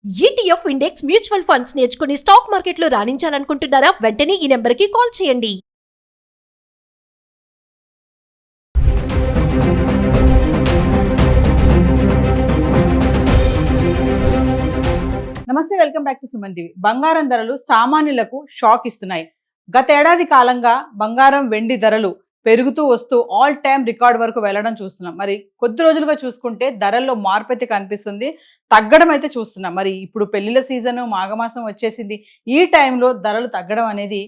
ETF index mutual funds నేర్చుకుని stock మార్కెట్లో రాణించాలనుకుంటున్నారా? వెంటనే ఈ నెంబర్కి కాల్ చేయండి. నమస్తే, welcome back to Suman TV. బంగారం ధరలు సామాన్యులకు షాక్ ఇస్తున్నాయి. గత ఏడాది కాలంగా బంగారం వెండి ధరలు పెరుగుతూ వస్తూ ఆల్ టైమ్ రికార్డ్ వరకు వెళ్ళడం చూస్తున్నాం. మరి కొద్ది రోజులుగా చూసుకుంటే ధరల్లో మార్పు అయితే కనిపిస్తుంది, తగ్గడం అయితే చూస్తున్నాం. మరి ఇప్పుడు పెళ్లిళ్ళ సీజన్, మాఘమాసం వచ్చేసింది. ఈ టైంలో ధరలు తగ్గడం అనేది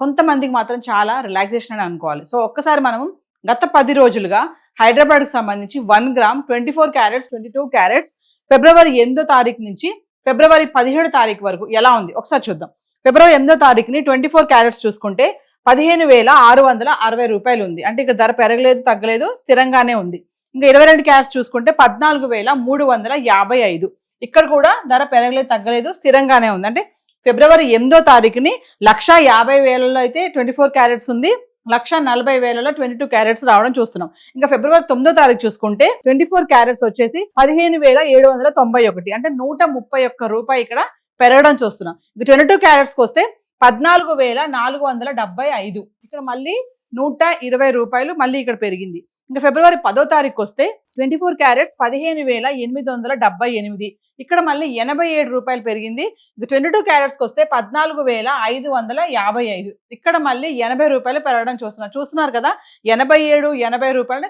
కొంతమందికి మాత్రం చాలా రిలాక్సేషన్ అని అనుకోవాలి. సో ఒక్కసారి మనం గత 10 రోజులుగా హైదరాబాద్కు సంబంధించి 1 గ్రామ్ 24 క్యారెట్స్ 22 క్యారెట్స్ ఫిబ్రవరి 8వ తారీఖు నుంచి ఫిబ్రవరి 17వ తారీఖు వరకు ఎలా ఉంది ఒకసారి చూద్దాం. ఫిబ్రవరి 8వ తారీఖుని 24 క్యారెట్స్ చూసుకుంటే 15,660 రూపాయలు ఉంది. అంటే ఇక్కడ ధర పెరగలేదు, తగ్గలేదు, స్థిరంగానే ఉంది. ఇంకా 22 క్యారెట్స్ చూసుకుంటే 14,355. ఇక్కడ కూడా ధర పెరగలేదు, తగ్గలేదు, స్థిరంగానే ఉంది. అంటే ఫిబ్రవరి 8వ తారీఖుని 1,50,000లో అయితే 24 క్యారెట్స్ ఉంది, 1,40,000లో 22 క్యారెట్స్ రావడం చూస్తున్నాం. ఇంకా ఫిబ్రవరి 9వ తారీఖు చూసుకుంటే 24 క్యారెట్స్ వచ్చేసి 15,791. అంటే 131 రూపాయి ఇక్కడ పెరగడం చూస్తున్నాం. ఇంకా 22 క్యారెట్స్కి వస్తే 14,475. ఇక్కడ మళ్ళీ 120 రూపాయలు మళ్ళీ ఇక్కడ పెరిగింది. ఇంకా ఫిబ్రవరి 10వ తారీఖు వస్తే 24 క్యారెట్స్ 15,878. ఇక్కడ మళ్ళీ 87 రూపాయలు పెరిగింది. ఇంకా 22 క్యారెట్స్కి వస్తే 14,555. ఇక్కడ మళ్ళీ 80 రూపాయలు పెరగడం చూస్తున్నారు కదా. 87, 80 రూపాయలు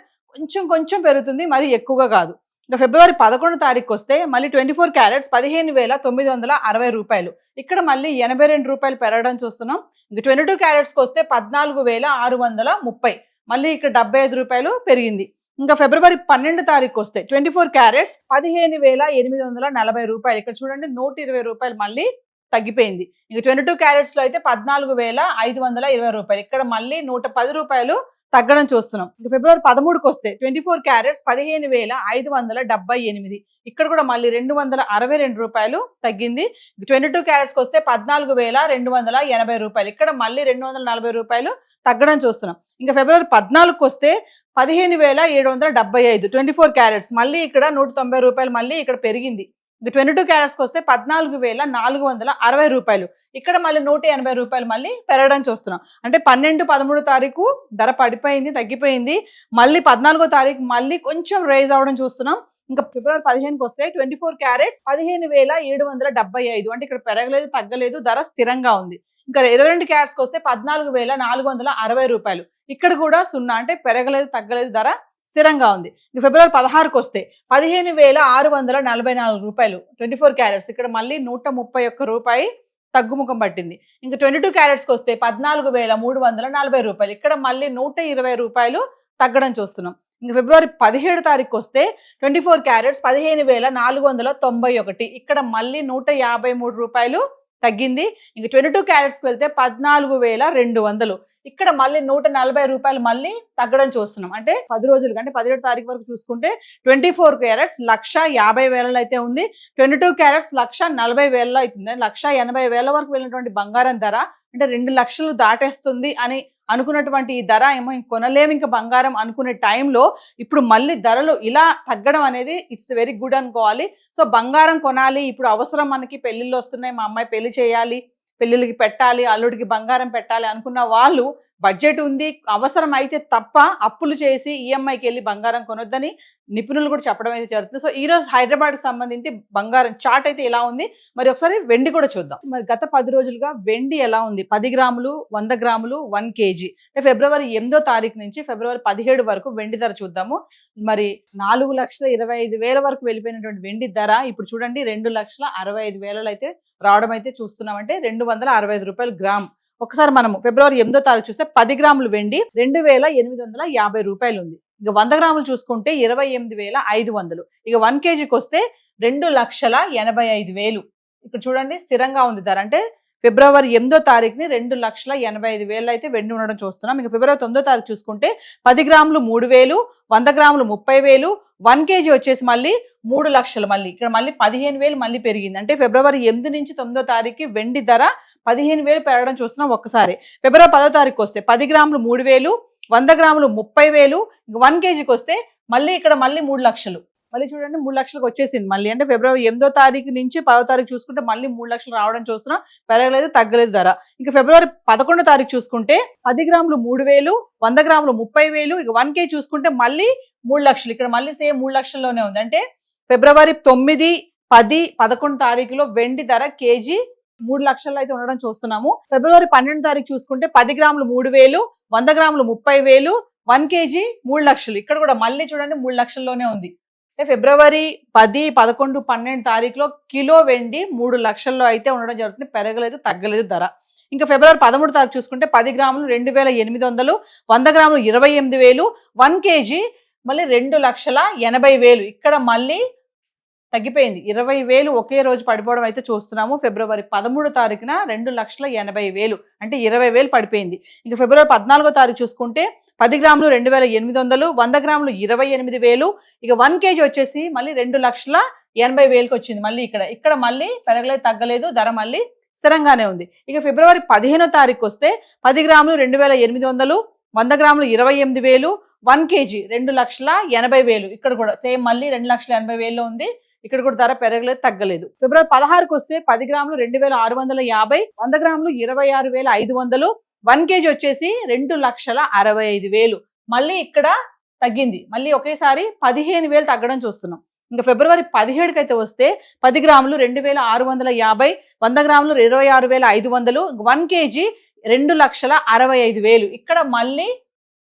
కొంచెం పెరుగుతుంది, మరి ఎక్కువగా కాదు. ఇంకా ఫిబ్రవరి 11వ తారీఖు వస్తే మళ్ళీ 24 క్యారెట్స్ 15,960 రూపాయలు. ఇక్కడ మళ్ళీ 82 రూపాయలు పెరగడం చూస్తున్నాం. ఇంకా 22 క్యారెట్స్కి వస్తే 14,630. మళ్ళీ ఇక్కడ 75 రూపాయలు పెరిగింది. ఇంకా ఫిబ్రవరి 12వ తారీఖు వస్తే 24 క్యారెట్స్ 15,840 రూపాయలు. ఇక్కడ చూడండి 120 రూపాయలు మళ్ళీ తగ్గిపోయింది. ఇంకా 22 క్యారెట్స్లో అయితే 14,520 రూపాయలు. ఇక్కడ మళ్ళీ 110 రూపాయలు తగ్గడం చూస్తున్నాం. ఇంకా ఫిబ్రవరి 13కి వస్తే 24 క్యారెట్స్ 15,578. ఇక్కడ కూడా మళ్ళీ 262 రూపాయలు తగ్గింది. 22 క్యారెట్స్కి వస్తే 14,280 రూపాయలు. ఇక్కడ మళ్ళీ 240 రూపాయలు తగ్గడం చూస్తున్నాం. ఇంకా ఫిబ్రవరి 14కి వస్తే 15,775 24 క్యారెట్స్. మళ్ళీ ఇక్కడ 190 రూపాయలు మళ్ళీ ఇక్కడ పెరిగింది. ఇంకా 22 క్యారెట్స్కి వస్తే 14,460 రూపాయలు. ఇక్కడ మళ్ళీ 180 రూపాయలు మళ్ళీ పెరగడం చూస్తున్నాం. అంటే 12, 13 తారీఖు ధర పడిపోయింది, తగ్గిపోయింది. మళ్ళీ 14వ తారీఖు మళ్ళీ కొంచెం రైజ్ అవడం చూస్తున్నాం. ఇంకా ఫిబ్రవరి 15కి వస్తే 24 క్యారెట్స్ 15,775. అంటే ఇక్కడ పెరగలేదు, తగ్గలేదు, ధర స్థిరంగా ఉంది. ఇంకా 22 క్యారెట్స్కి వస్తే 14,460 రూపాయలు. ఇక్కడ కూడా 0, అంటే పెరగలేదు, తగ్గలేదు, ధర స్థిరంగా ఉంది. ఇంకా ఫిబ్రవరి 16కి వస్తే 15,644 రూపాయలు 24 క్యారెట్స్. ఇక్కడ మళ్ళీ 131 రూపాయి తగ్గుముఖం పట్టింది. ఇంకా 22 క్యారెట్స్కి వస్తే 14,340 రూపాయలు. ఇక్కడ మళ్ళీ 120 రూపాయలు తగ్గడం చూస్తున్నాం. ఇంకా ఫిబ్రవరి 17వ తారీఖు వస్తే 24 క్యారెట్స్ 15,491. ఇక్కడ మళ్ళీ 153 రూపాయలు తగ్గింది. ఇంక 22 క్యారెట్స్కి వెళ్తే 14,200. ఇక్కడ మళ్ళీ 140 రూపాయలు మళ్ళీ తగ్గడం చూస్తున్నాం. అంటే 10 రోజులుగా, అంటే 17వ తారీఖు వరకు చూసుకుంటే 24 క్యారెట్స్ 150,000 అయితే ఉంది, 22 క్యారెట్స్ 140,000 అవుతుంది. 180,000 వరకు వెళ్ళినటువంటి బంగారం ధర అంటే 2 లక్షలు దాటేస్తుంది అని అనుకున్నటువంటి ఈ ధర ఏమో కొనలేము ఇంకా బంగారం అనుకునే టైంలో ఇప్పుడు మళ్ళీ ధరలు ఇలా తగ్గడం అనేది ఇట్స్ వెరీ గుడ్ అనుకోవాలి. సో బంగారం కొనాలి, ఇప్పుడు అవసరం, మనకి పెళ్ళిళ్ళు వస్తున్నాయి, మా అమ్మాయి పెళ్లి చేయాలి, పెళ్ళిళ్ళకి పెట్టాలి, అల్లుడికి బంగారం పెట్టాలి అనుకున్న వాళ్ళు బడ్జెట్ ఉంది, అవసరం అయితే తప్ప అప్పులు చేసి ఈఎంఐకి వెళ్ళి బంగారం కొనొద్దని నిపుణులు కూడా చెప్పడం అయితే జరుగుతుంది. సో ఈరోజు హైదరాబాద్కి సంబంధించి బంగారం చార్ట్ అయితే ఎలా ఉంది, మరి ఒకసారి వెండి కూడా చూద్దాం. మరి గత 10 రోజులుగా వెండి ఎలా ఉంది, 10 గ్రాములు, 100 గ్రాములు, 1 కేజీ. అంటే ఫిబ్రవరి 8వ తారీఖు నుంచి ఫిబ్రవరి 17 వరకు వెండి ధర చూద్దాము. మరి 4,25,000 వరకు వెళ్ళిపోయినటువంటి వెండి ధర ఇప్పుడు చూడండి 2,65,000 అయితే రావడం అయితే చూస్తున్నాం. అంటే 265 రూపాయలు గ్రామ్. ఒకసారి మనము ఫిబ్రవరి 8వ తారీఖు చూస్తే 10 గ్రాములు వెండి 2,850 రూపాయలు ఉంది. ఇక 100 గ్రాములు చూసుకుంటే 28,500. ఇక 1 కేజీకి వస్తే 2,85,000. ఇక్కడ చూడండి స్థిరంగా ఉంది ధర. అంటే ఫిబ్రవరి 8వ తారీఖుని 2,85,000 అయితే వెండి ఉండడం చూస్తున్నాం. ఇంకా ఫిబ్రవరి 9వ తారీఖు చూసుకుంటే 10 గ్రాములు 3,000, 100 గ్రాములు 30,000, 1 కేజీ వచ్చేసి మళ్ళీ 3 లక్షలు. మళ్ళీ ఇక్కడ మళ్ళీ 15,000 మళ్ళీ పెరిగింది. అంటే ఫిబ్రవరి 8 నుంచి 9వ తారీఖు వెండి ధర 15,000 పెరగడం చూస్తున్నాం ఒక్కసారి. ఫిబ్రవరి 10వ తారీఖు వస్తే 10 గ్రాములు 3,000, 100 గ్రాములు 30,000, 1 కేజీకి వస్తే మళ్ళీ ఇక్కడ మళ్ళీ 3 లక్షలు. మళ్ళీ చూడండి 3 లక్షలకు వచ్చేసింది మళ్ళీ. అంటే ఫిబ్రవరి 8వ తారీఖు నుంచి 10వ తారీఖు చూసుకుంటే మళ్ళీ 3 లక్షలు రావడం చూస్తున్నాం. పెరగలేదు, తగ్గలేదు ధర. ఇంకా ఫిబ్రవరి 11వ తారీఖు చూసుకుంటే 10 గ్రాములు 3,000, 100 గ్రాములు 30,000, ఇక 1 కేజీ చూసుకుంటే మళ్ళీ 3 లక్షలు. ఇక్కడ మళ్ళీ సేమ్ 3 లక్షల్లోనే ఉంది. అంటే ఫిబ్రవరి 9, 10, 11 తారీఖులో వెండి ధర కేజీ 3 లక్షల్లో అయితే ఉండడం చూస్తున్నాము. ఫిబ్రవరి 12 తారీఖు చూసుకుంటే 10 గ్రాములు 3,000, 100 గ్రాములు 30,000, 1 కేజీ 3 లక్షలు. ఇక్కడ కూడా మళ్ళీ చూడండి 3 లక్షల్లోనే ఉంది. అంటే ఫిబ్రవరి 10, 11, 12 తారీఖులో కిలో వెండి 3 లక్షల్లో అయితే ఉండడం జరుగుతుంది. పెరగలేదు, తగ్గలేదు ధర. ఇంకా ఫిబ్రవరి 13 తారీఖు చూసుకుంటే 10 గ్రాములు 2,800, 100 గ్రాములు 28,000, 1 కేజీ మళ్ళీ 2,80,000. ఇక్కడ మళ్ళీ తగ్గిపోయింది. 20,000 ఒకే రోజు పడిపోవడం అయితే చూస్తున్నాము. ఫిబ్రవరి 13 తారీఖున 2,80,000 అంటే 20,000 పడిపోయింది. ఇంకా ఫిబ్రవరి 14వ తారీఖు చూసుకుంటే 10 గ్రాములు 2,800, 100 గ్రాములు 28,000, ఇక 1 కేజీ వచ్చేసి మళ్ళీ 2,80,000కి వచ్చింది. మళ్ళీ ఇక్కడ మళ్ళీ పెరగలేదు, తగ్గలేదు, ధర మళ్ళీ స్థిరంగానే ఉంది. ఇక ఫిబ్రవరి 15వ తారీఖు వస్తే 10 గ్రాములు 2,800, 100 గ్రాములు 28,000, 1 కేజీ 2,80,000. ఇక్కడ కూడా సేమ్ మళ్ళీ 2,80,000లో ఉంది. ఇక్కడ కూడా ధర పెరగలేదు, తగ్గలేదు. ఫిబ్రవరి 16కు వస్తే 10 గ్రాములు 2,650, 100 గ్రాములు 26,500, 1 కేజీ వచ్చేసి 2,65,000. మళ్ళీ ఇక్కడ తగ్గింది. మళ్ళీ ఒకేసారి 15,000 తగ్గడం చూస్తున్నాం. ఇంకా ఫిబ్రవరి 17కి అయితే వస్తే 10 గ్రాములు 2,650, 100 గ్రాములు 26,500, 1 కేజీ 2,65,000. ఇక్కడ మళ్ళీ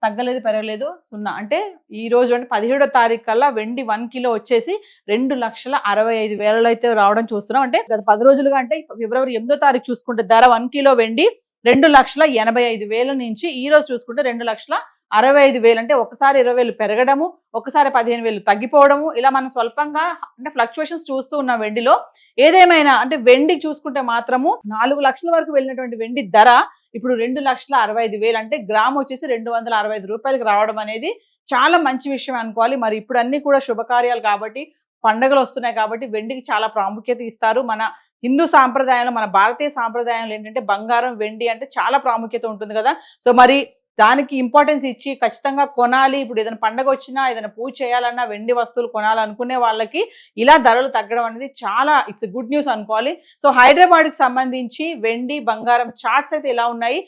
తగ్గలేదు, పెరగలేదు, 0. అంటే ఈ రోజు అంటే 17వ తారీఖు కల్లా వెండి 1 కిలో వచ్చేసి 2,65,000 అయితే రావడం చూస్తున్నాం. అంటే గత 10 రోజులుగా అంటే ఫిబ్రవరి 8వ తారీఖు చూసుకుంటే ధర 1 కిలో వెండి 2,85,000 నుంచి ఈ రోజు చూసుకుంటే 2,65,000. అంటే ఒకసారి 20,000 పెరగడము, ఒకసారి 15,000 తగ్గిపోవడము, ఇలా మనం స్వల్పంగా అంటే ఫ్లక్చువేషన్స్ చూస్తూ ఉన్న వెండిలో. ఏదేమైనా అంటే వెండి చూసుకుంటే మాత్రము 4 లక్షల వరకు వెళ్ళినటువంటి వెండి ధర ఇప్పుడు 2,65,000 అంటే గ్రామ్ వచ్చేసి 265 రూపాయలకు రావడం అనేది చాలా మంచి విషయం అనుకోవాలి. మరి ఇప్పుడు అన్ని కూడా శుభకార్యాలు కాబట్టి, పండుగలు వస్తున్నాయి కాబట్టి వెండికి చాలా ప్రాముఖ్యత ఇస్తారు. మన హిందూ సాంప్రదాయంలో, మన భారతీయ సాంప్రదాయంలో ఏంటంటే బంగారం, వెండి అంటే చాలా ప్రాముఖ్యత ఉంటుంది కదా. సో మరి దానికి ఇంపార్టెన్స్ ఇచ్చి ఖచ్చితంగా కొనాలి. ఇప్పుడు ఏదైనా పండగ వచ్చినా, ఏదైనా పూజ చేయాలన్నా వెండి వస్తువులు కొనాలనుకునే వాళ్ళకి ఇలా ధరలు తగ్గడం అనేది చాలా ఇట్స్ గుడ్ న్యూస్ అనుకోవాలి. సో హైదరాబాద్కి సంబంధించి వెండి, బంగారం చార్ట్స్ అయితే ఇలా ఉన్నాయి.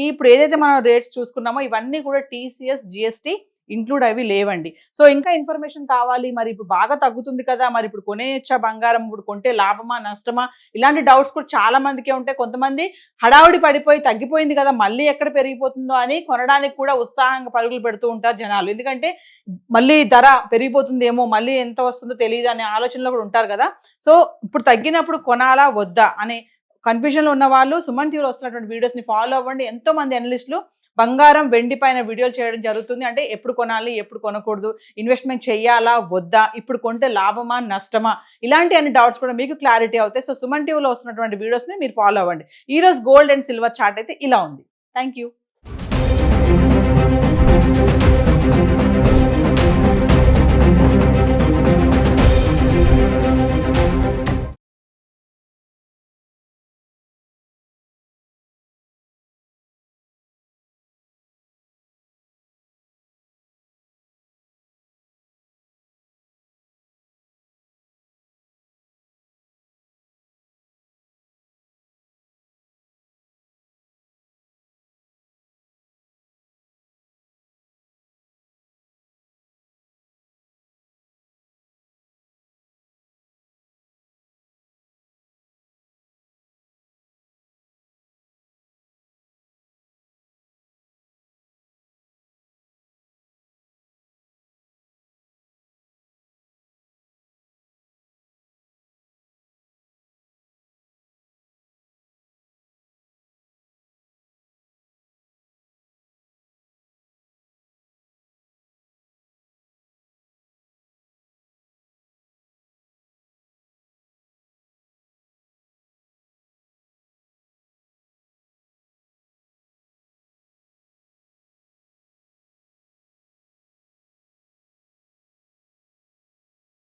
ఇప్పుడు ఏదైతే మనం రేట్స్ చూసుకున్నామో ఇవన్నీ కూడా TCS, GST ఇంక్లూడ్ అవి లేవండి. సో ఇంకా ఇన్ఫర్మేషన్ కావాలి, మరి ఇప్పుడు బాగా తగ్గుతుంది కదా, మరి ఇప్పుడు కొనేయచ్చా బంగారం, ఇప్పుడు కొంటే లాభమా నష్టమా, ఇలాంటి డౌట్స్ కూడా చాలా మందికే ఉంటాయి. కొంతమంది హడావుడి పడిపోయి తగ్గిపోయింది కదా మళ్ళీ ఎక్కడ పెరిగిపోతుందో అని కొనడానికి కూడా ఉత్సాహంగా పరుగులు పెడుతూ ఉంటారు జనాలు. ఎందుకంటే మళ్ళీ ధర పెరిగిపోతుందేమో, మళ్ళీ ఎంత వస్తుందో తెలియదు అనే ఆలోచనలో కూడా ఉంటారు కదా. సో ఇప్పుడు తగ్గినప్పుడు కొనాలా వద్దా అనే కన్ఫ్యూజన్లో ఉన్న వాళ్ళు సుమన్ టీవీలో వస్తున్నటువంటి వీడియోస్ని ఫాలో అవ్వండి. ఎంతో మంది అనలిస్టులు బంగారం, వెండి పైన వీడియోలు చేయడం జరుగుతుంది. అంటే ఎప్పుడు కొనాలి, ఎప్పుడు కొనకూడదు, ఇన్వెస్ట్మెంట్ చేయాలా వద్దా, ఇప్పుడు కొంటే లాభమా నష్టమా, ఇలాంటి అన్ని డౌట్స్ కూడా మీకు క్లారిటీ అవుతాయి. సో సుమన్ టీవీలో వస్తున్నటువంటి వీడియోస్ని మీరు ఫాలో అవ్వండి. ఈ రోజు గోల్డ్ అండ్ సిల్వర్ చార్ట్ అయితే ఇలా ఉంది. Thank you.